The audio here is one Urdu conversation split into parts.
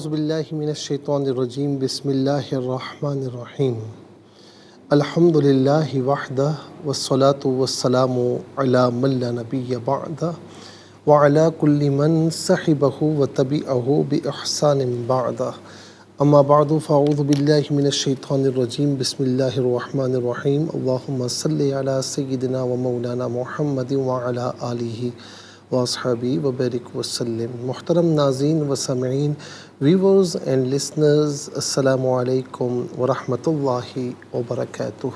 اعوذ باللہ من الشیطان الرجیم بسم اللہ الرحمن الرحیم الحمد للہ وحدہ والصلاة والسلام علی من لا نبی بعدہ وعلی کل من صحبہ وتبعہ بإحسان بعدہ اما بعد فاعوذ باللہ من الشیطان الرجیم بسم اللہ الرحمن الرحیم اللہم صلی علی سیدنا و مولانا محمد وعلی آلہ واصحابی وبارک وسلم۔ محترم ناظرین و سامعین، ویورز اینڈ لسنرز، السلام علیکم ورحمۃ اللہ وبرکاتہ۔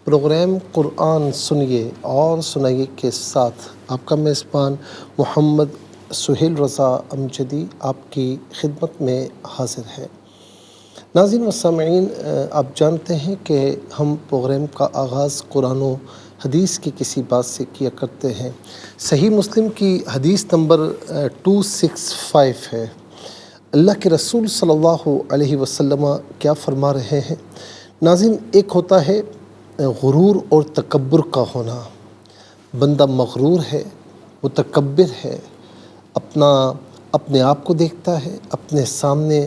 پروگرام قرآن سنیے اور سنائیے کے ساتھ آپ کا میزبان محمد سہیل رضا امجدی آپ کی خدمت میں حاضر ہے۔ ناظرین و سامعین، آپ جانتے ہیں کہ ہم پروگرام کا آغاز قرآن و حدیث کی کسی بات سے کیا کرتے ہیں۔ صحیح مسلم کی حدیث نمبر 265 ہے۔ اللہ کے رسول صلی اللہ علیہ وسلم کیا فرما رہے ہیں؟ ناظرین، ایک ہوتا ہے غرور اور تکبر کا ہونا۔ بندہ مغرور ہے، متکبر ہے، اپنے آپ کو دیکھتا ہے، اپنے سامنے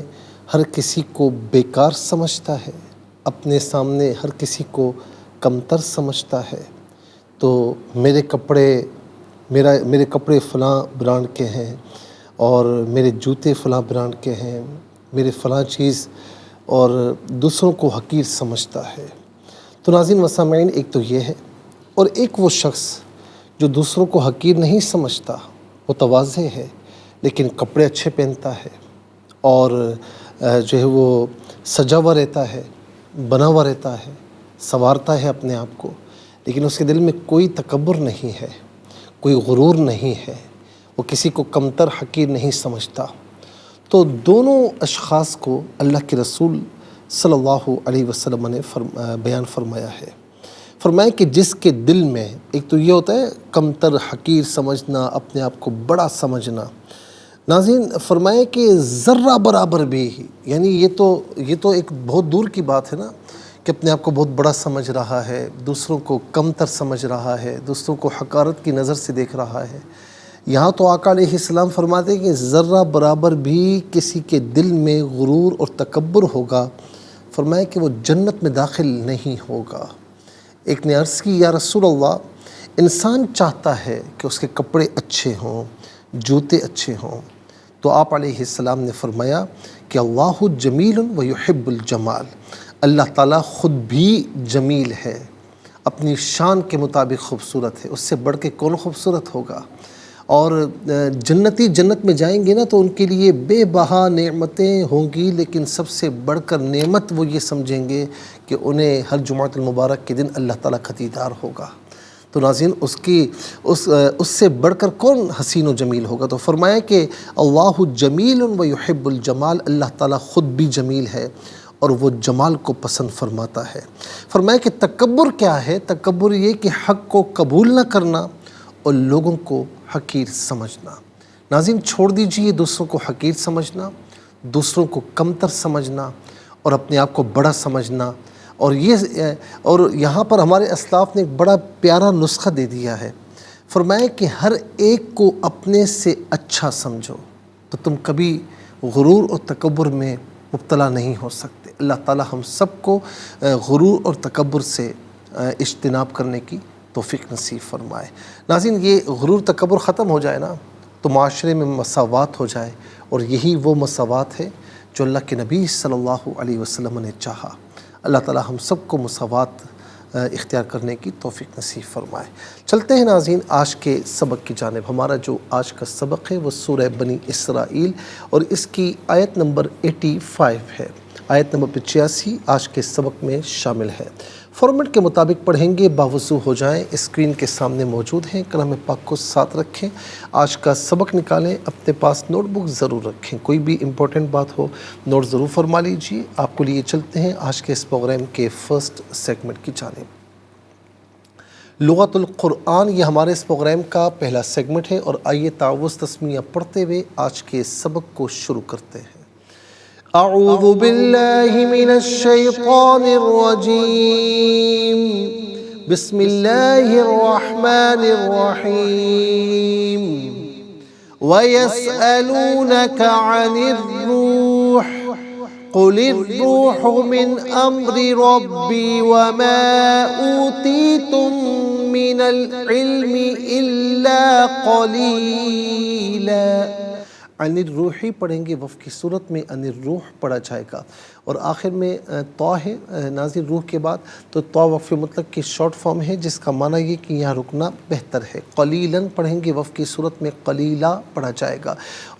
ہر کسی کو بیکار سمجھتا ہے، اپنے سامنے ہر کسی کو کمتر سمجھتا ہے۔ تو میرے کپڑے فلاں برانڈ کے ہیں اور میرے جوتے فلاں برانڈ کے ہیں، میرے فلاں چیز، اور دوسروں کو حقیر سمجھتا ہے۔ تو ناظرین و سامعین، ایک تو یہ ہے، اور ایک وہ شخص جو دوسروں کو حقیر نہیں سمجھتا، متواضع ہے لیکن کپڑے اچھے پہنتا ہے اور جو ہے وہ سجا ہوا رہتا ہے، بنا ہوا رہتا ہے، سنوارتا ہے اپنے آپ کو، لیکن اس کے دل میں کوئی تکبر نہیں ہے، کوئی غرور نہیں ہے، وہ کسی کو کمتر حقیر نہیں سمجھتا۔ تو دونوں اشخاص کو اللہ کے رسول صلی اللہ علیہ وسلم نے بیان فرمایا ہے۔ فرمایا کہ جس کے دل میں، ایک تو یہ ہوتا ہے کمتر حقیر سمجھنا، اپنے آپ کو بڑا سمجھنا۔ ناظرین، فرمایا کہ ذرہ برابر بھی، یعنی یہ تو ایک بہت دور کی بات ہے نا، کہ اپنے آپ کو بہت بڑا سمجھ رہا ہے، دوسروں کو کمتر سمجھ رہا ہے، دوسروں کو حقارت کی نظر سے دیکھ رہا ہے۔ یہاں تو آقا علیہ السلام فرماتے ہیں کہ ذرہ برابر بھی کسی کے دل میں غرور اور تکبر ہوگا، فرمایا کہ وہ جنت میں داخل نہیں ہوگا۔ ایک نے عرض کی، یا رسول اللہ، انسان چاہتا ہے کہ اس کے کپڑے اچھے ہوں، جوتے اچھے ہوں، تو آپ علیہ السلام نے فرمایا کہ اللہ جمیل و یحب الجمال، اللہ تعالیٰ خود بھی جمیل ہے، اپنی شان کے مطابق خوبصورت ہے، اس سے بڑھ کے کون خوبصورت ہوگا؟ اور جنتی جنت میں جائیں گے نا تو ان کے لیے بے بہا نعمتیں ہوں گی، لیکن سب سے بڑھ کر نعمت وہ یہ سمجھیں گے کہ انہیں ہر جمعۃ المبارک کے دن اللہ تعالیٰ کا دیدار ہوگا۔ تو ناظرین، اس سے بڑھ کر کون حسین و جمیل ہوگا؟ تو فرمایا کہ اللہ جمیل و یحب الجمال، اللہ تعالیٰ خود بھی جمیل ہے اور وہ جمال کو پسند فرماتا ہے۔ فرمایا کہ تکبر کیا ہے؟ تکبر یہ کہ حق کو قبول نہ کرنا اور لوگوں کو حقیر سمجھنا۔ ناظرین، چھوڑ دیجئے دوسروں کو حقیر سمجھنا، دوسروں کو کمتر سمجھنا اور اپنے آپ کو بڑا سمجھنا، اور یہاں پر ہمارے اسلاف نے ایک بڑا پیارا نسخہ دے دیا ہے۔ فرمایا کہ ہر ایک کو اپنے سے اچھا سمجھو تو تم کبھی غرور اور تکبر میں مبتلا نہیں ہو سکتے۔ اللہ تعالیٰ ہم سب کو غرور اور تکبر سے اجتناب کرنے کی توفیق نصیب فرمائے۔ ناظرین، یہ غرور تکبر ختم ہو جائے نا تو معاشرے میں مساوات ہو جائے، اور یہی وہ مساوات ہے جو اللہ کے نبی صلی اللہ علیہ وسلم نے چاہا۔ اللہ تعالیٰ ہم سب کو مساوات اختیار کرنے کی توفیق نصیب فرمائے۔ چلتے ہیں ناظرین آج کے سبق کی جانب۔ ہمارا جو آج کا سبق ہے وہ سورہ بنی اسرائیل اور اس کی آیت نمبر 85 ہے۔ آیت نمبر 85 آج کے سبق میں شامل ہے۔ فارمیٹ کے مطابق پڑھیں گے، باوضو ہو جائیں، اسکرین کے سامنے موجود ہیں، کلام پاک کو ساتھ رکھیں، آج کا سبق نکالیں، اپنے پاس نوٹ بک ضرور رکھیں، کوئی بھی امپورٹنٹ بات ہو نوٹ ضرور فرما لیجیے۔ آپ کو لیے چلتے ہیں آج کے اس پروگرام کے فرسٹ سیگمنٹ کی جانب۔ لغت القرآن، یہ ہمارے اس پروگرام کا پہلا سیگمنٹ ہے، اور آئیے تعوذ تسمیہ پڑھتے ہوئے آج کے سبق کو شروع کرتے ہیں۔ اعوذ باللہ من الشیطان الرجیم، بسم اللہ الرحمن الرحیم۔ وَيَسْأَلُونَكَ عَنِ الرُّوحِ قل الروح من امر ربی وما اوتیتم من العلم الا قلیلا۔ عن الروحی پڑھیں گے، وف کی صورت میں عن الروح پڑھا جائے گا، اور آخر میں تو ہے نازل روح کے بعد، تو تو وقف مطلق کی شارٹ فارم ہے، جس کا معنی یہ کہ یہاں رکنا بہتر ہے۔ قلیلاً پڑھیں گے، وف کی صورت میں قلیلا پڑھا جائے گا۔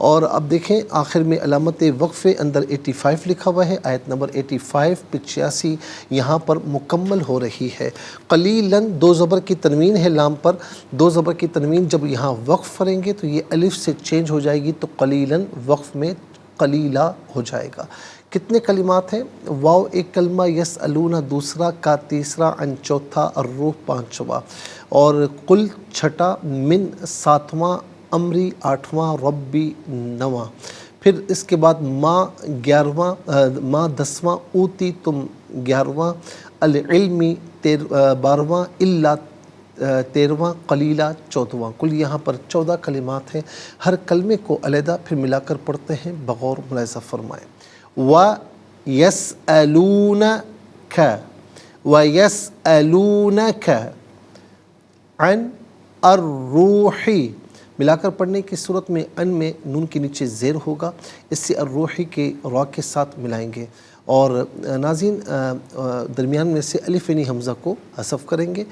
اور اب دیکھیں آخر میں علامت وقف اندر 85 لکھا ہوا ہے، آیت نمبر 85 85 یہاں پر مکمل ہو رہی ہے۔ قلیلاً دو زبر کی تنوین ہے لام پر، دو زبر کی تنوین جب یہاں وقف کریں گے تو یہ الف سے چینج ہو جائے گی، تو قلیلاً وقف میں قلیلا ہو جائے گا۔ کتنے کلمات ہیں؟ واو ایک کلمہ، یسألون دوسرا، کا تیسرا، عن چوتھا، الروح پانچواں، اور قل چھٹا، من ساتواں، امری آٹھواں، ربی نواں، پھر اس کے بعد ما گیارہواں، ما دسواں، اوتی تم گیارہواں، العلمی بارہواں، الا تیرہواں، قلیلہ چودھواں۔ کل یہاں پر 14 کلمات ہیں۔ ہر کلمے کو علیحدہ پھر ملا کر پڑھتے ہیں، بغور ملاحظہ فرمائیں۔ وَيَسْأَلُونَكَ وَيَسْأَلُونَكَ عن الروح، ملا کر پڑھنے کی صورت میں ان میں نون کے نیچے زیر ہوگا، اس سے الروحی کے را کے ساتھ ملائیں گے، اور ناظرین درمیان میں سے الف یعنی حمزہ کو حذف کریں گے۔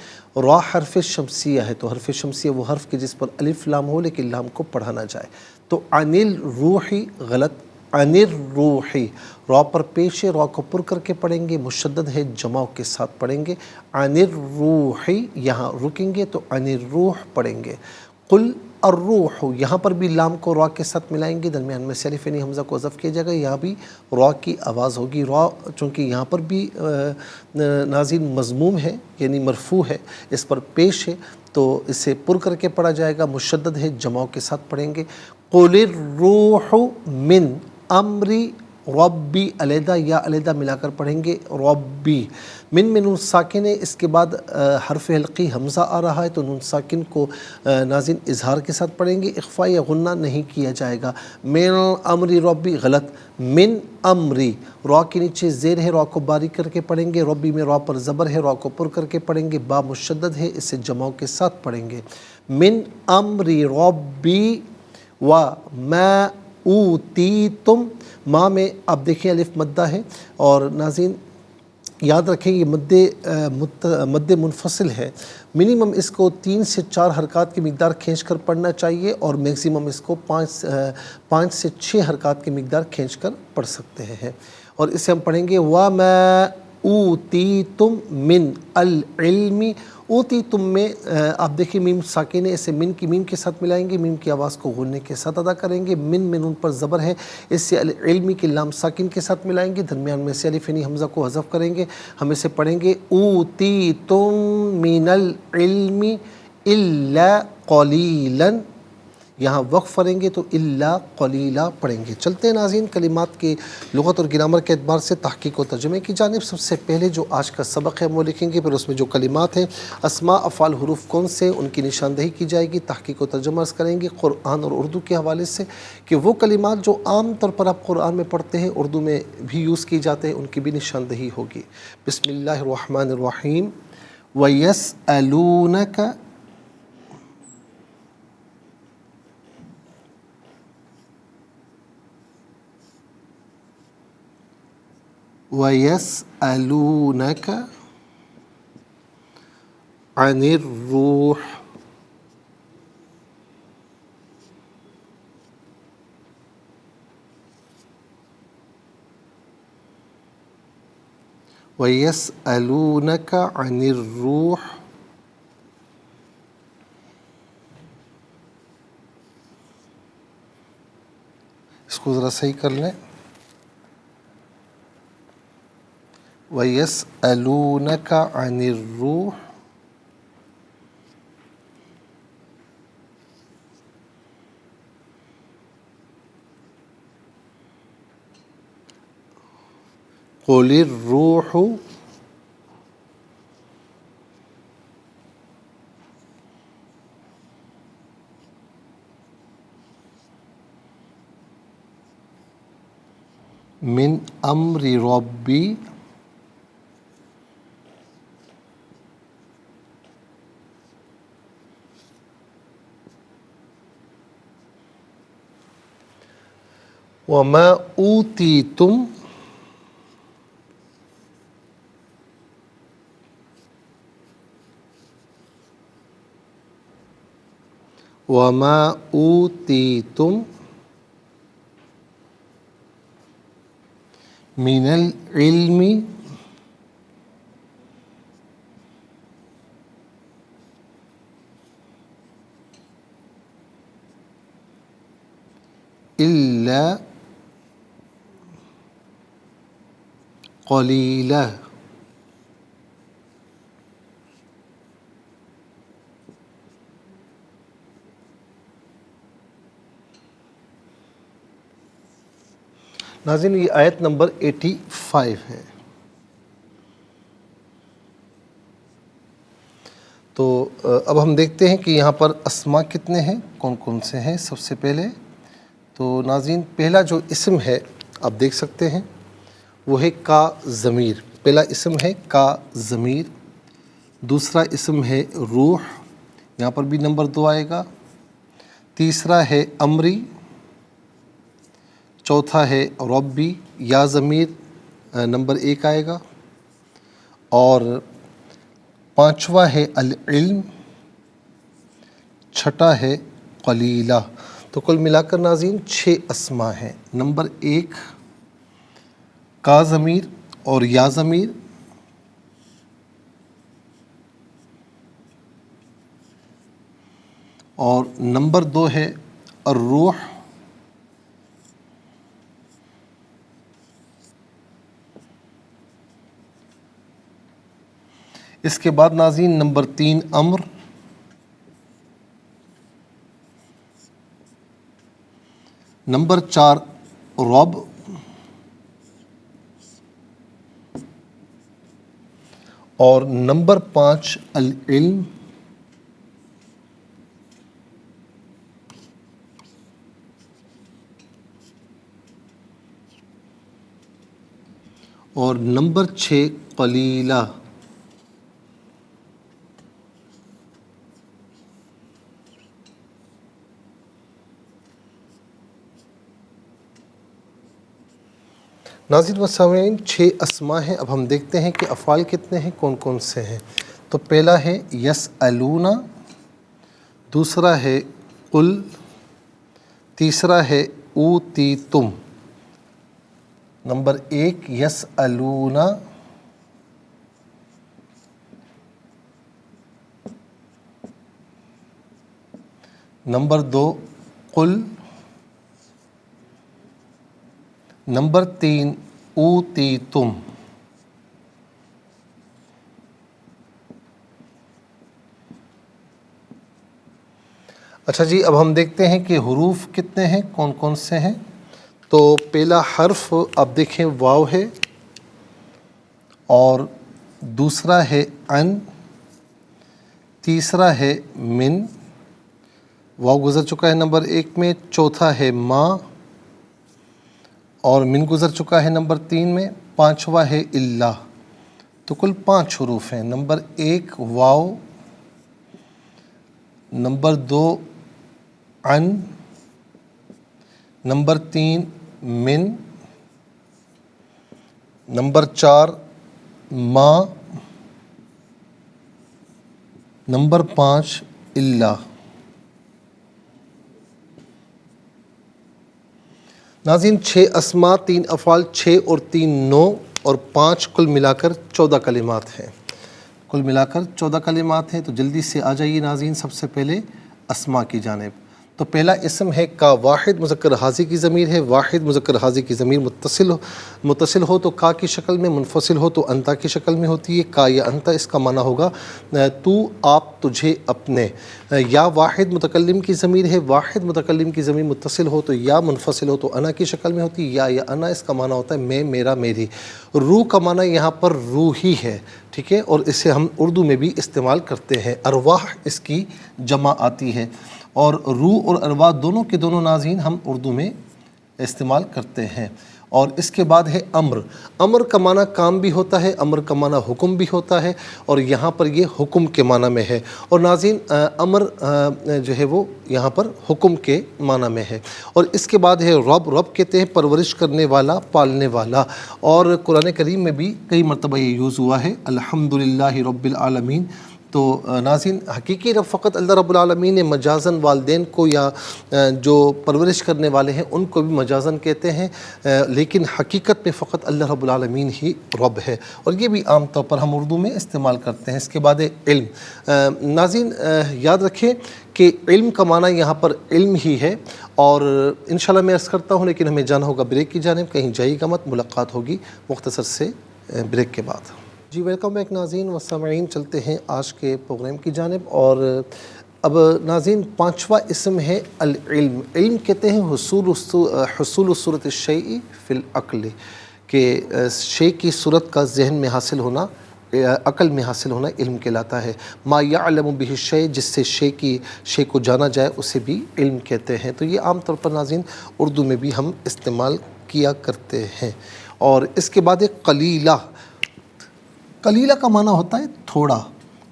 را حرف شمسیہ ہے، تو حرف شمسیہ وہ حرف کے جس پر الف لام ہو لیکن لام کو پڑھا نہ جائے، تو عن الروحی غلط، عن الروحی، را پر پیش ہے، را کو پر کر کے پڑھیں گے، مشدد ہے، جماع کے ساتھ پڑھیں گے۔ عن الروحی یہاں رکیں گے تو عن الروح پڑھیں گے۔ قل الروح، یہاں پر بھی لام کو را کے ساتھ ملائیں گے، درمیان میں سے الف یعنی حمزہ کو حذف کیا جائے گا، یہاں بھی را کی آواز ہوگی۔ را چونکہ یہاں پر بھی ناظرین مضموم ہے یعنی مرفوع ہے، اس پر پیش ہے، تو اسے پر کر کے پڑھا جائے گا، مشدد ہے، جماع کے ساتھ پڑھیں گے۔ قل الروح من امری ربی، علیحدہ یا علیحدہ ملا کر پڑھیں گے، ربی، من میں نون ساکن ہے، اس کے بعد حرف حلقی حمزہ آ رہا ہے، تو نون ساکن کو ناظرین اظہار کے ساتھ پڑھیں گے، اخفا یا غنہ نہیں کیا جائے گا۔ من امری ربی غلط، من امری، را کے نیچے زیر ہے، را کو باریک کر کے پڑھیں گے، ربی میں را پر زبر ہے، را کو پر کر کے پڑھیں گے، با مشدد ہے، اسے جماع کے ساتھ پڑھیں گے۔ من امری ربی وما اوتیتم، ماں میں آپ دیکھیں الف مدہ ہے، اور ناظرین یاد رکھیں یہ مد منفصل ہے، منیمم اس کو 3 سے 4 حرکات کی مقدار کھینچ کر پڑھنا چاہیے، اور میکسیمم اس کو 5 سے 6 حرکات کی مقدار کھینچ کر پڑھ سکتے ہیں، اور اسے ہم پڑھیں گے وَمَا أُوتِيتُم مِّنَ الْعِلْمِ۔ اوتیتم میں آپ دیکھیں میم ساکن ہے، اسے من کی میم کے ساتھ ملائیں گے، میم کی آواز کو غننے کے ساتھ ادا کریں گے، من میں نون پر زبر ہے، اس سے العلمی کی لام ساکن کے ساتھ ملائیں گے، درمیان میں سے الف یعنی حمزہ کو حذف کریں گے، ہم اسے پڑھیں گے اوتیتم من العلم الا قلیلا، یہاں وقف کریں گے تو الا قلیلا پڑھیں گے۔ چلتے ہیں ناظرین کلمات کے لغت اور گرامر کے اعتبار سے تحقیق و ترجمے کی جانب۔ سب سے پہلے جو آج کا سبق ہے وہ لکھیں گے، پھر اس میں جو کلمات ہیں، اسماء افعال حروف کون سے، ان کی نشاندہی کی جائے گی، تحقیق و ترجمہ عرض کریں گے قرآن اور اردو کے حوالے سے، کہ وہ کلمات جو عام طور پر آپ قرآن میں پڑھتے ہیں اردو میں بھی یوز کی جاتے ہیں، ان کی بھی نشاندہی ہوگی۔ بسم اللہ الرحمن الرحیم۔ وَيَسْأَلُونَكَ وَيَسْأَلُونَكَ عَنِ الرُّوحِ، وَيَسْأَلُونَكَ عَنِ الرُّوحِ، اس کو ذرا صحیح کر لیں، وَيَسْأَلُونَكَ عَنِ الرُّوحِ قُلِ الرُّوحُ من امر ربی وما اوتیتم وما اوتیتم من العلم الا قلیلا۔ ناظرین یہ آیت نمبر 85 ہے۔ تو اب ہم دیکھتے ہیں کہ یہاں پر اسماء کتنے ہیں، کون کون سے ہیں۔ سب سے پہلے تو ناظرین پہلا جو اسم ہے آپ دیکھ سکتے ہیں وہ ہے کا ضمیر۔ پہلا اسم ہے کا ضمیر، دوسرا اسم ہے روح، یہاں پر بھی نمبر 2 آئے گا، تیسرا ہے امری، چوتھا ہے ربی یا ضمیر نمبر 1 آئے گا، اور پانچواں ہے العلم، چھٹا ہے قلیلہ۔ تو کل ملا کر ناظرین 6 اسماء ہیں۔ نمبر 1 کا ضمیر اور یا ضمیر، اور نمبر 2 ہے الروح، اس کے بعد ناظرین نمبر 3 امر، نمبر 4 رب، اور نمبر 5 العلم، اور نمبر 6 قلیلہ۔ ناظرین و سامعین 6 اسماء ہیں۔ اب ہم دیکھتے ہیں کہ افعال کتنے ہیں، کون کون سے ہیں۔ تو پہلا ہے یسألون، دوسرا ہے قل، تیسرا ہے اوتیتم۔ نمبر 1 یسألون، نمبر 2 قل، نمبر 3 اوتیتم۔ اچھا جی، اب ہم دیکھتے ہیں کہ حروف کتنے ہیں، کون کون سے ہیں۔ تو پہلا حرف آپ دیکھیں واو ہے، اور دوسرا ہے ان، تیسرا ہے من، واو گزر چکا ہے نمبر 1 میں، چوتھا ہے ما، اور من گزر چکا ہے نمبر 3 میں، پانچواں ہے اللہ۔ تو کل 5 حروف ہیں۔ نمبر 1 واو، نمبر 2 ان، نمبر 3 من، نمبر 4 ما، نمبر 5 اللہ۔ ناظرین 6 اسماء، 3 افعال، 6 اور 3 9 اور 5 کل ملا کر 14 کلمات ہیں۔ کل ملا کر 14 کلمات ہیں۔ تو جلدی سے آ جائیے ناظرین سب سے پہلے اسماء کی جانب۔ تو پہلا اسم ہے کا واحد مذکر حاضر کی ضمیر ہے۔ واحد مذکر حاضر کی ضمیر متصل ہو تو کا کی شکل میں، منفصل ہو تو انتا کی شکل میں ہوتی ہے۔ کا یا انتا، اس کا معنی ہوگا تو، آپ، تجھے، اپنے۔ یا واحد متکلم کی ضمیر ہے۔ واحد متکلم کی ضمیر متصل ہو تو یا، منفصل ہو تو انا کی شکل میں ہوتی ہے۔ یا انا، اس کا معنی ہوتا ہے میں، میرا، میری۔ روح کا معنی یہاں پر روحی ہے، ٹھیک ہے، اور اسے ہم اردو میں بھی استعمال کرتے ہیں۔ ارواح اس کی جمع آتی ہے، اور روح اور ارواح دونوں کے دونوں ناظرین ہم اردو میں استعمال کرتے ہیں۔ اور اس کے بعد ہے امر۔ امر کا معنی کام بھی ہوتا ہے، امر کا معنی حکم بھی ہوتا ہے، اور یہاں پر یہ حکم کے معنی میں ہے۔ اور ناظرین امر جو ہے وہ یہاں پر حکم کے معنی میں ہے۔ اور اس کے بعد ہے رب۔ رب کہتے ہیں پرورش کرنے والا، پالنے والا، اور قرآن کریم میں بھی کئی مرتبہ یہ یوز ہوا ہے، الحمدللہ رب العالمین۔ تو ناظرین حقیقی رب فقط اللہ رب العالمین ہے، مجازاً والدین کو یا جو پرورش کرنے والے ہیں ان کو بھی مجازاً کہتے ہیں، لیکن حقیقت میں فقط اللہ رب العالمین ہی رب ہے، اور یہ بھی عام طور پر ہم اردو میں استعمال کرتے ہیں۔ اس کے بعد ہے علم۔ ناظرین یاد رکھیں کہ علم کا معنی یہاں پر علم ہی ہے، اور انشاءاللہ میں عرض کرتا ہوں، لیکن ہمیں جانا ہوگا بریک کی جانب، کہیں جائیے گا مت، ملاقات ہوگی مختصر سے بریک کے بعد۔ جی ویلکم بیک ناظرین و سامعین، چلتے ہیں آج کے پروگرام کی جانب، اور اب ناظرین پانچواں اسم ہے العلم۔ علم کہتے ہیں حصول صورت الشیء فی العقل، کہ شے کی صورت کا ذہن میں حاصل ہونا، عقل میں حاصل ہونا علم کہلاتا ہے۔ ما یعلم بہ الشیء، جس سے شے کو جانا جائے اسے بھی علم کہتے ہیں۔ تو یہ عام طور پر ناظرین اردو میں بھی ہم استعمال کیا کرتے ہیں۔ اور اس کے بعد ایک قلیلہ۔ قلیلہ کا معنی ہوتا ہے تھوڑا،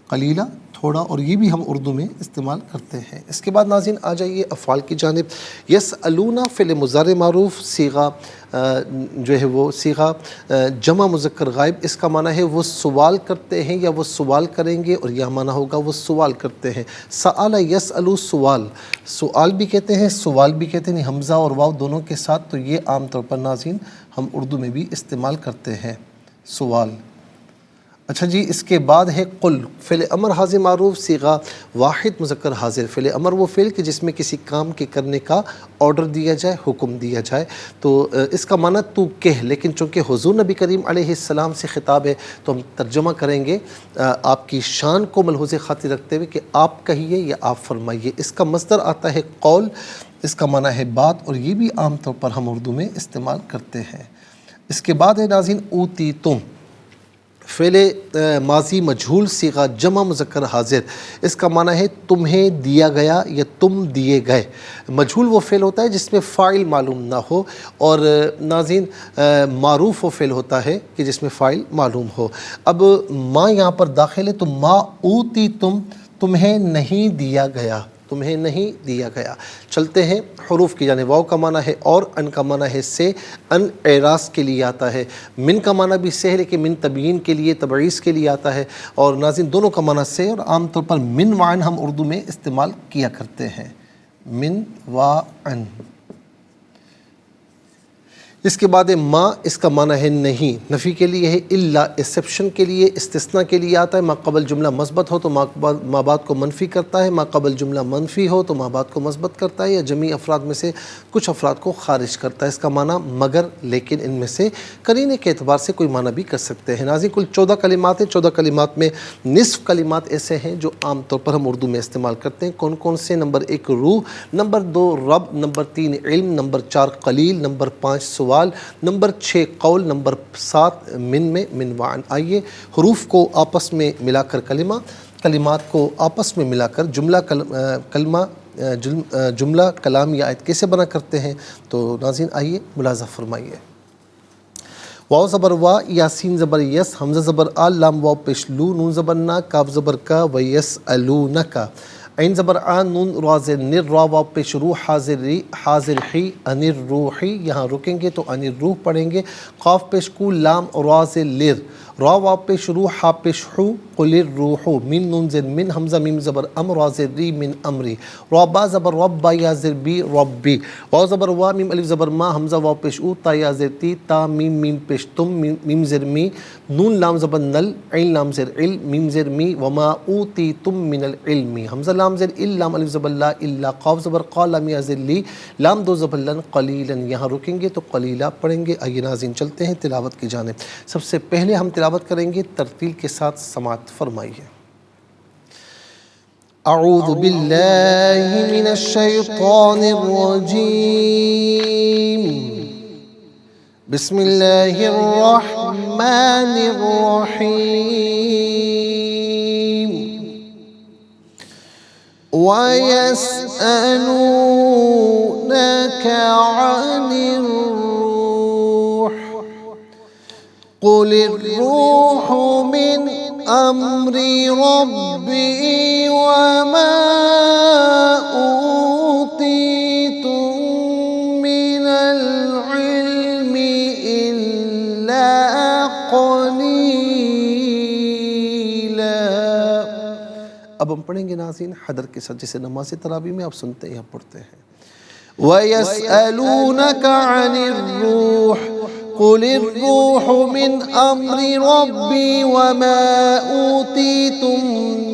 قلیلہ تھوڑا، اور یہ بھی ہم اردو میں استعمال کرتے ہیں۔ اس کے بعد ناظرین آ جائیے افعال کی جانب۔ یسألون فعل مضارع معروف، صیغہ جو ہے وہ صیغہ جمع مذکر غائب، اس کا معنی ہے وہ سوال کرتے ہیں یا وہ سوال کریں گے، اور یہ معنی ہوگا وہ سوال کرتے ہیں۔ سأل یسأل سوال، سوال بھی کہتے ہیں سوال بھی کہتے ہیں، حمزہ اور واو دونوں کے ساتھ، تو یہ عام طور پر ناظرین ہم اردو میں بھی استعمال کرتے ہیں، سوال۔ اچھا جی، اس کے بعد ہے قل۔ فعل امر حاضر معروف، صیغہ واحد مذکر حاضر۔ فعل امر وہ فعل کہ جس میں کسی کام کے کرنے کا آرڈر دیا جائے، حکم دیا جائے، تو اس کا معنی تو کہہ، لیکن چونکہ حضور نبی کریم علیہ السلام سے خطاب ہے تو ہم ترجمہ کریں گے آپ کی شان کو ملحوظ خاطر رکھتے ہوئے کہ آپ کہیے یا آپ فرمائیے۔ اس کا مصدر آتا ہے قول، اس کا معنی ہے بات، اور یہ بھی عام طور پر ہم اردو میں استعمال کرتے ہیں۔ اس کے بعد ہے ناظرین اوتیتم۔ فعل ماضی مجہول، صیغہ جمع مذکر حاضر، اس کا معنی ہے تمہیں دیا گیا یا تم دیے گئے۔ مجہول وہ فعل ہوتا ہے جس میں فاعل معلوم نہ ہو، اور ناظرین معروف وہ فعل ہوتا ہے کہ جس میں فاعل معلوم ہو۔ اب ما یہاں پر داخل ہے، تو ما اوتی تمہیں نہیں دیا گیا، تمہیں نہیں دیا گیا۔ چلتے ہیں حروف کی جانب۔ واو کا معنی ہے اور، ان کا معنی ہے سے، ان اعراض کے لیے آتا ہے، من کا معنی بھی سے ہے لیکن من تبیین کے لیے، تبعیض کے لیے آتا ہے، اور ناظرین دونوں کا معنی سے، اور عام طور پر من و عن ہم اردو میں استعمال کیا کرتے ہیں، من و عن۔ اس کے بعد ما، اس کا معنی ہے نہیں، نفی کے لیے ہے، الا ایکسیپشن کے لیے، استثناء کے لیے آتا ہے۔ ما قبل جملہ مثبت ہو تو ما بعد کو منفی کرتا ہے، ما قبل جملہ منفی ہو تو ما بعد کو مثبت کرتا ہے، یا جمعی افراد میں سے کچھ افراد کو خارج کرتا ہے۔ اس کا معنی مگر، لیکن ان میں سے قرینے کے اعتبار سے کوئی معنی بھی کر سکتے ہیں۔ ناظرین کل 14 کلمات ہیں، 14 کلمات میں نصف کلمات ایسے ہیں جو عام طور پر ہم اردو میں استعمال کرتے ہیں۔ کون کون سے؟ نمبر 1 روح، نمبر 2 رب، نمبر 3 علم، نمبر 4 قلیل، نمبر 5 سوال، نمبر 6 قول، نمبر 7 من وعن۔ آئیے حروف کو آپس میں ملا کر کلمات کو آپس میں ملا کر جملہ کلام یا آیت کیسے بنا کرتے ہیں، تو ناظرین آئیے ملاحظہ فرمائیے۔ واو زبر وا، یاسین زبر یس، حمزہ زبر آ، لام واو پیش لو، نون زبر نا، کاف زبر کا، ویسألونک، عین زبر آ، نون را زیر نر، را واو پیش روح، حاضر ہی، انر روحی، یہاں رکیں گے تو انر روح پڑھیں گے، قاف پیش کو، لام را زیر لر، را واو پیش روح، ہا پیش حو، قل الروح، میم نون زیر من، حمزہ میم زبر ام، را زیر ری، من امری، را با زبر رب، با یا زیر بی، ربی، واو زبر وا، میم الف زبر ما، حمزہ واو پیش او، تا یا زیر تی، تا میم میم پیش تم، میم زیر می، نون لام زبر نل، عین لام زیر عل، میم زیر می، وما اوتیتم من العلم، حمزہ لام زیر ال، لام الف زبر لا، الا، قاف زبر قا، لام یا زیر لی، لام دو زبر لن، قلیلا، یہاں رکیں گے تو قلیلہ پڑھیں گے۔ آئیے ناظرین چلتے ہیں تلاوت کی جانب۔ سب سے پہلے ہم تلاوت کریں گے، ترتیل کے ساتھ سماعت فرمائیے۔ اعوذ باللہ من الشیطان الرجیم، بسم اللہ الرحمن الرحیم۔ وَيَسْأَلُونَكَ عَنِ الرُّوحِ قل الروح من أمر ربي وما أوتيتم من العلم إلا قليلا۔ اب ہم پڑھیں گے ناظرین حدر کے ساتھ، جسے نماز تراویح میں آپ سنتے ہیں یا پڑھتے ہیں۔ وَيَسْأَلُونَكَ عَنِ الرُّوحِ قُلِ الرُّوحُ مِنْ أَمْرِ رَبِّي وَمَا أُوتِيتُم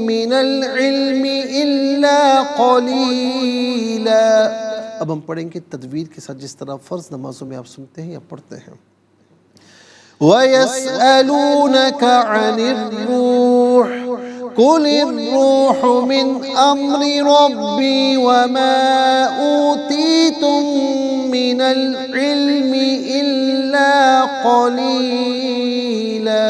مِّنَ الْعِلْمِ إِلَّا قَلِيلًا۔ اب ہم پڑھیں گے تدویر کے ساتھ، جس طرح فرض نمازوں میں آپ سنتے ہیں یا پڑھتے ہیں۔ وَيَسْأَلُونَكَ عَنِ الرُّوحِ قُلِ الرُّوحُ مِنْ أَمْرِ رَبِّي وَمَا أُوتِيتُم مِّنَ الْعِلْمِ إِلَّا قَلِيلًا۔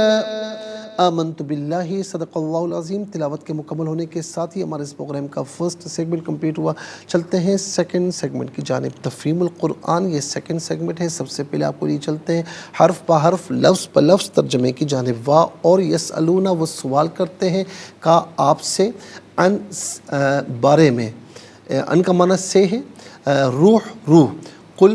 آمنت باللہ، صدق اللہ العظیم۔ تلاوت کے مکمل ہونے کے ساتھ ہی ہمارے اس پروگرام کا فرسٹ سیگمنٹ کمپلیٹ ہوا۔ چلتے ہیں سیکنڈ سیگمنٹ کی جانب، تفہیم القرآن۔ یہ سیکنڈ سیگمنٹ ہے۔ سب سے پہلے آپ کو لیے چلتے ہیں حرف بہ حرف، لفظ بہ لفظ ترجمے کی جانب۔ وا اور یسألون، وہ سوال کرتے ہیں کا آپ سے ان بارے میں۔ ان کا معنی سے ہے، روح روح۔ قل،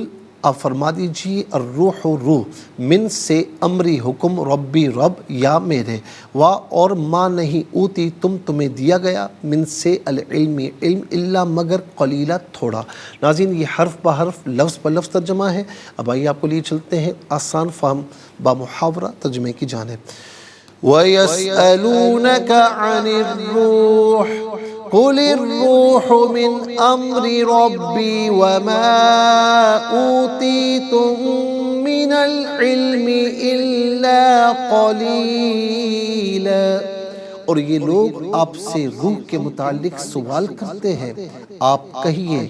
آپ فرما دیجئے، الروح روح، من سے، امری حکم، ربی رب یا میرے، وا اور ما نہیں، اوتی تمہیں دیا گیا، من سے العلم علم، الا مگر، قلیلا تھوڑا۔ ناظرین یہ حرف بہ حرف لفظ بہ لفظ ترجمہ ہے۔ اب آئیے آپ کو لیے چلتے ہیں آسان فہم با محاورہ ترجمے کی جانب۔ وَيَسْأَلُونَكَ عَنِ الرُّوحِ قُلِ الرُّوحُ مِنْ أَمْرِ رَبِّي وَمَا أُوتِيتُم مِّنَ الْعِلْمِ إِلَّا قَلِيلًا۔ اور یہ لوگ آپ سے روح کے متعلق سوال کرتے ہیں، آپ کہیے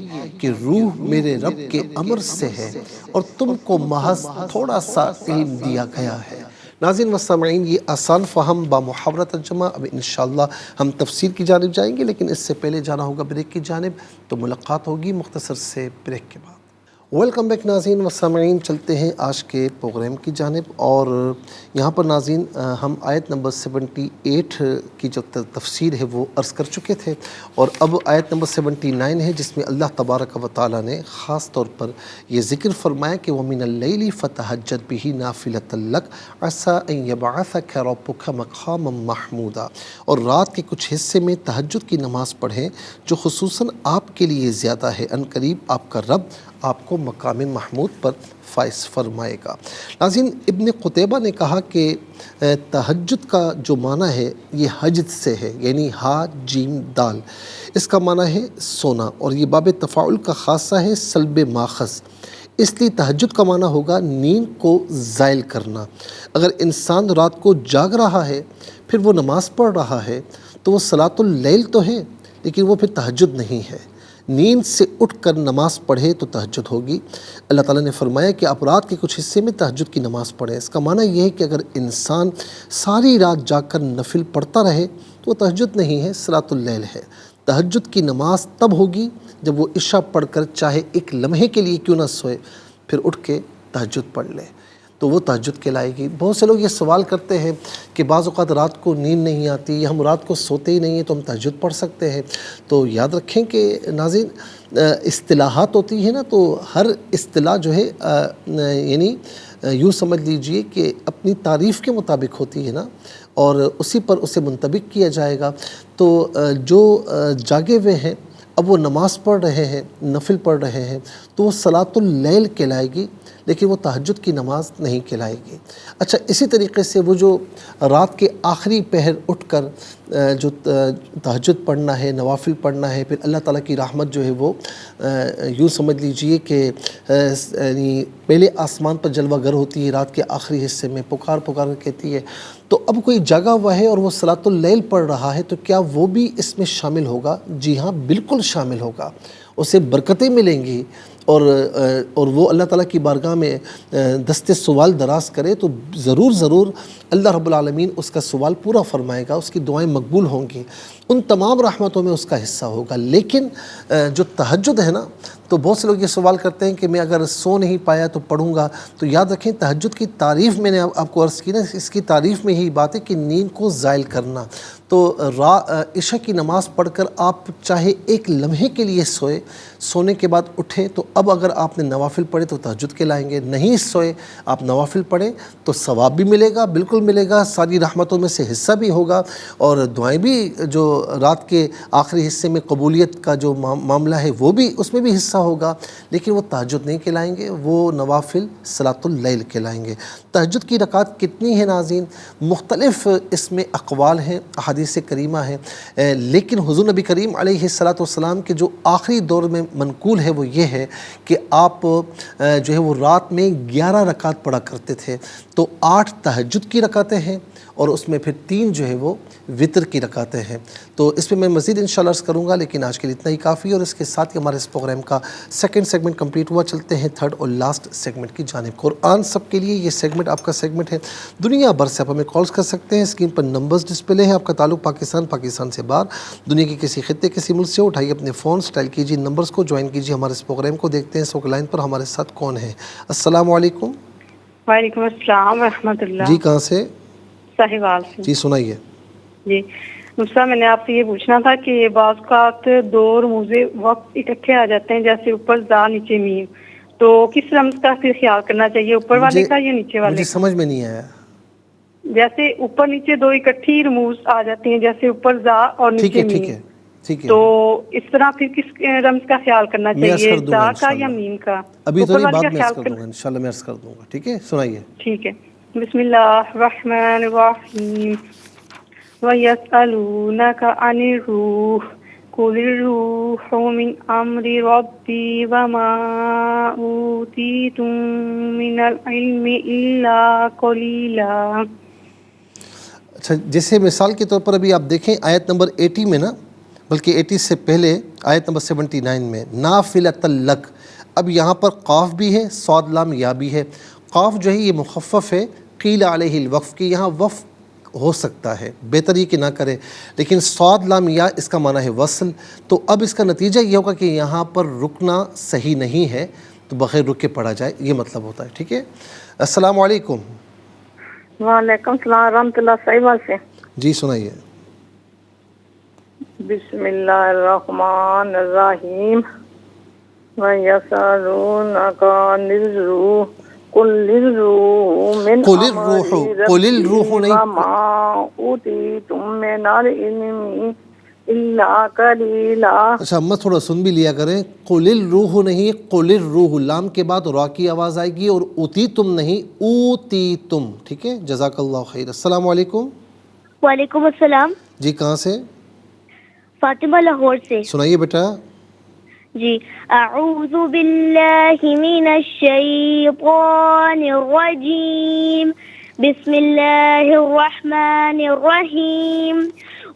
کہ روح میرے رب کے امر سے ہے اور تم کو محض تھوڑا سا علم دیا گیا ہے۔ ناظرین و سامعین، یہ آسان فہم با محاورہ ترجمہ۔ اب انشاءاللہ ہم تفسیر کی جانب جائیں گے، لیکن اس سے پہلے جانا ہوگا بریک کی جانب، تو ملاقات ہوگی مختصر سے بریک کے بعد۔ ویلکم بیک ناظرین و سامعین، چلتے ہیں آج کے پروگرام کی جانب، اور یہاں پر ناظرین ہم آیت نمبر 78 کی جو تفسیر ہے وہ عرض کر چکے تھے، اور اب آیت نمبر 79 ہے، جس میں اللہ تبارک و تعالیٰ نے خاص طور پر یہ ذکر فرمایا کہ وَمِنَ اللَّيْلِ فَتَهَجَّدْ بِهِ نَافِلَةً لَكَ عَسَىٰ أَن يَبْعَثَكَ رَبُّكَ مَقَامًا مَحْمُودًا۔ اور رات کے کچھ حصے میں تہجد کی نماز پڑھیں، جو خصوصاً آپ کے لیے زیادہ ہے، ان قریب آپ کا رب آپ کو مقام محمود پر فائز فرمائے گا۔ ناظرین ابن قتیبہ نے کہا کہ تہجد کا جو معنی ہے یہ حجد سے ہے، یعنی ہا جیم دال، اس کا معنی ہے سونا، اور یہ باب تفاعل کا خاصہ ہے، سلب ماخذ۔ اس لیے تہجد کا معنی ہوگا نیند کو زائل کرنا۔ اگر انسان رات کو جاگ رہا ہے پھر وہ نماز پڑھ رہا ہے تو وہ صلاۃ اللیل تو ہے، لیکن وہ پھر تہجد نہیں ہے۔ نیند سے اٹھ کر نماز پڑھے تو تہجد ہوگی۔ اللہ تعالیٰ نے فرمایا کہ آپ رات کے کچھ حصے میں تہجد کی نماز پڑھیں۔ اس کا معنی یہ ہے کہ اگر انسان ساری رات جاگ کر نفل پڑھتا رہے تو وہ تہجد نہیں ہے، صلاۃ اللیل ہے۔ تہجد کی نماز تب ہوگی جب وہ عشاء پڑھ کر چاہے ایک لمحے کے لیے کیوں نہ سوئے، پھر اٹھ کے تہجد پڑھ لے، تو وہ تہجد کہلائے گی۔ بہت سے لوگ یہ سوال کرتے ہیں کہ بعض اوقات رات کو نیند نہیں آتی، یا ہم رات کو سوتے ہی نہیں ہیں تو ہم تہجد پڑھ سکتے ہیں۔ تو یاد رکھیں کہ ناظرین اصطلاحات ہوتی ہیں نا، تو ہر اصطلاح جو ہے یعنی یوں سمجھ لیجئے کہ اپنی تعریف کے مطابق ہوتی ہے نا، اور اسی پر اسے منطبق کیا جائے گا۔ تو جو جاگے ہوئے ہیں اب وہ نماز پڑھ رہے ہیں، نفل پڑھ رہے ہیں، تو وہ صلاۃ اللیل کہلائے گی، لیکن وہ تہجد کی نماز نہیں کہلائے گی۔ اچھا، اسی طریقے سے وہ جو رات کے آخری پہر اٹھ کر جو تہجد پڑھنا ہے، نوافل پڑھنا ہے، پھر اللہ تعالیٰ کی رحمت جو ہے وہ یوں سمجھ لیجئے کہ یعنی پہلے آسمان پر جلوہ گر ہوتی ہے، رات کے آخری حصے میں پکار پکار کہتی ہے، تو اب کوئی جگہ ہوا ہے اور وہ صلاۃ اللیل پڑھ رہا ہے، تو کیا وہ بھی اس میں شامل ہوگا؟ جی ہاں، بالکل شامل ہوگا، اسے برکتیں ملیں گی، اور وہ اللہ تعالیٰ کی بارگاہ میں دست سوال دراز کرے تو ضرور اللہ رب العالمین اس کا سوال پورا فرمائے گا، اس کی دعائیں مقبول ہوں گی، ان تمام رحمتوں میں اس کا حصہ ہوگا۔ لیکن جو تہجد ہے نا، تو بہت سے لوگ یہ سوال کرتے ہیں کہ میں اگر سو نہیں پایا تو پڑھوں گا. تو یاد رکھیں تہجد کی تعریف میں نے آپ کو عرض کی نا، اس کی تعریف میں یہی بات ہے کہ نیند کو زائل کرنا. تو عشاء کی نماز پڑھ کر آپ چاہے ایک لمحے کے لیے سوئے، سونے کے بعد اٹھیں تو اب اگر آپ نے نوافل پڑھے تو تہجد کے لائیں گے، نہیں سوئے آپ نوافل پڑھیں تو ثواب بھی ملے گا، بالکل ملے گا، ساری رحمتوں میں سے حصہ بھی ہوگا، اور دعائیں بھی جو رات کے آخری حصے میں قبولیت کا جو معاملہ ہے وہ بھی اس میں بھی حصہ ہوگا. لیکن وہ تہجد نہیں کہلائیں گے، وہ نوافل صلاۃ اللیل کہلائیں گے. تہجد کی رکعت کتنی ہیں ناظرین؟ مختلف اس میں اقوال ہیں، احادیث کریمہ ہیں، لیکن حضور نبی کریم علیہ الصلاۃ والسلام کے جو آخری دور میں منقول ہے وہ یہ ہے کہ آپ جو ہے وہ رات میں 11 رکعت پڑھا کرتے تھے. تو 8 تہجد کی رکعتیں ہیں اور اس میں پھر 3 جو ہے وہ وطر کی رکعتیں ہیں. تو اس پہ میں مزید انشاءاللہ عرض کروں گا، لیکن آج کے لیے اتنا ہی کافی ہے. اور اس کے ساتھ ہی ہمارے اس پروگرام کا سیکنڈ سیگمنٹ کمپلیٹ ہوا. چلتے ہیں تھرڈ اور لاسٹ سیگمنٹ کی جانب. قرآن سب کے لیے یہ سیگمنٹ آپ کا سیگمنٹ ہے. دنیا بھر سے آپ ہمیں کالز کر سکتے ہیں، اسکرین پر نمبرز ڈسپلے ہیں. آپ کا تعلق پاکستان سے باہر، دنیا کے کسی خطے کسی ملک سے، اٹھائیے اپنے فون، اسٹائل کیجیے نمبرز کو، جوائن کیجیے ہمارے اس پروگرام کو. دیکھتے ہیں سوک لائن پر ہمارے ساتھ کون ہے. السلام علیکم. وعلیکم السلام ورحمۃ اللہ. جی کہاں سے؟ ساہیوال سے. جی سنائیے. جی مجھے میں نے آپ سے یہ پوچھنا تھا کہ بعض اوقات 2 رموز وقت اکٹھے آ جاتے ہیں، جیسے اوپر زا نیچے میم، تو کس رمز کا پھر خیال کرنا چاہیے، اوپر والے کا یا نیچے والے مجھے کا؟ سمجھ میں نہیں آیا. جیسے اوپر نیچے 2 اکٹھی رموز آ جاتی ہیں، جیسے اوپر زا اور ٹھیک نیچے ہے ٹھیک میم، ہے ٹھیک ہے. تو اس طرح پھر کس رمز کا خیال کرنا میں عرض چاہیے، کر دوں گا زا کا یا انشاءاللہ. میم کا؟ ابھی تو اوپر نہیں، والے بعد کا میں عرض خیال کر دوں کرنا. گا انشاءاللہ، میں عرض کر دوں گا. ٹھیک ہے سنائیے. ٹھیک ہے. بسم اللہ الرحمن الرحیم. وَيَسْأَلُونَكَ عَنِ الرُّوحِ قُلِ الرُّوحُ مِنْ أَمْرِ رَبِّي وَمَا أُوتِيتُم مِّنَ الْعِلْمِ إِلَّا قَلِيلًا. اچھا، جیسے مثال کے طور پر ابھی آپ دیکھیں آیت نمبر 80 میں نا، بلکہ 80 سے پہلے آیت نمبر 79 میں نافلۃ لک. اب یہاں پر قاف بھی ہے، صاد لام یا بھی ہے. قاف جو ہے یہ مخفف ہے، قیل علیہ الوقف، کہ یہاں وقف ہو سکتا ہے، بہتر یہ کہ نہ کرے. لیکن صاد لام یا اس کا معنی ہے وصل. تو اب اس کا نتیجہ یہ ہوگا کہ یہاں پر رکنا صحیح نہیں ہے، تو بغیر رک کے پڑھا جائے، یہ مطلب ہوتا ہے. ٹھیک ہے. السلام علیکم. وعلیکم السلام ورحمۃ اللہ. ساہیوال سے. جی سنائیے. بسم اللہ الرحمن الرحیم. وَيَسْأَلُونَكَ عَنِ الرُّوحِ قُلِ الرُّوحُ مِنْ قل الروح، أَمْرِ قل الروح رَبِّي نہیں، وَمَا أُوتِيتُم مِّنَ الْعِلْمِ إِلَّا قَلِيلًا. اچھا اماں تھوڑا سن بھی لیا کریں. قل الروح نہیں، قل الروح، لام کے بعد را کی آواز آئے گی، اور اوتی تم نہیں، اوتی تم. ٹھیک ہے. جزاک اللہ خیر. السلام علیکم. وعلیکم السلام. جی کہاں سے؟ فاطمہ لاہور سے. سنائیے بیٹا. جی اعوذ باللہ من الشیطان الرجیم، بسم اللہ الرحمن الرحیم.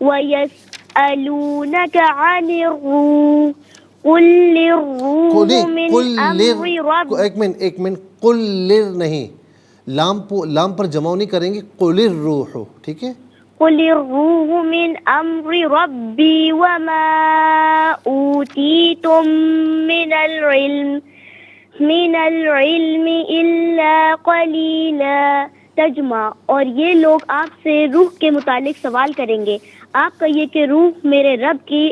وَيَسْأَلُونَكَ عَنِ الرُّوحِ قُلِ الرُّوحُ مِنْ أَمْرِ رَبِّي. ایک منٹ. قل لر نہیں، لام پر جمع نہیں کریں گے. قل الروح. ٹھیک ہے. قُلِ الرُّوحُ مِنْ أَمْرِ رَبِّي وَمَا أُوتِيتُم مِّنَ الْعِلْمِ إِلَّا قَلِيلًا. ترجمہ: اور یہ لوگ آپ سے روح کے متعلق سوال کریں گے، آپ کہیے کہ روح میرے رب کی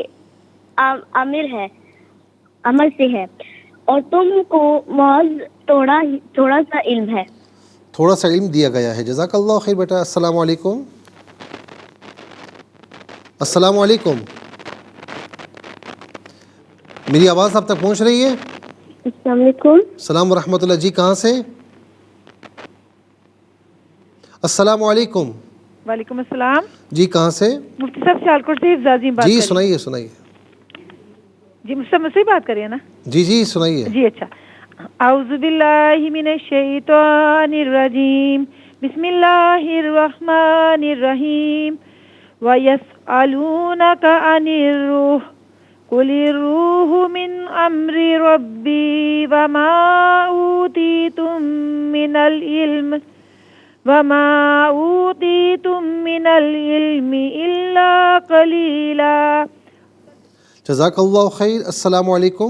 امر سے ہے، اور تم کو محض تھوڑا سا علم ہے. تھوڑا سا علم دیا گیا ہے. جزاک اللہ خیر بیٹا. السلام علیکم. السلام علیکم. میری آواز آپ تک پہنچ رہی ہے؟ السلام علیکم. السلام ورحمۃ اللہ. جی کہاں سے؟ السلام علیکم. وعلیکم السلام. جی کہاں سے؟ مفتی صاحب سیالکوٹ سے حفظ عظیم بات جی کر رہی سنائیے. جی مجھ سے مجھ سے ہی بات کریے نا. جی سنائیے. جی اچھا. اعوذ باللہ من الشیطان الرجیم، بسم اللہ الرحمن الرحیم. وَيَسْأَلُونَكَ عَنِ الرُّوحِ قُلِ الرُّوحُ مِنْ أَمْرِ رَبِّي وَمَا أُوتِيتُم مِّنَ الْعِلْمِ إِلَّا قَلِيلًا. جزاک اللہ خیر. السلام علیکم.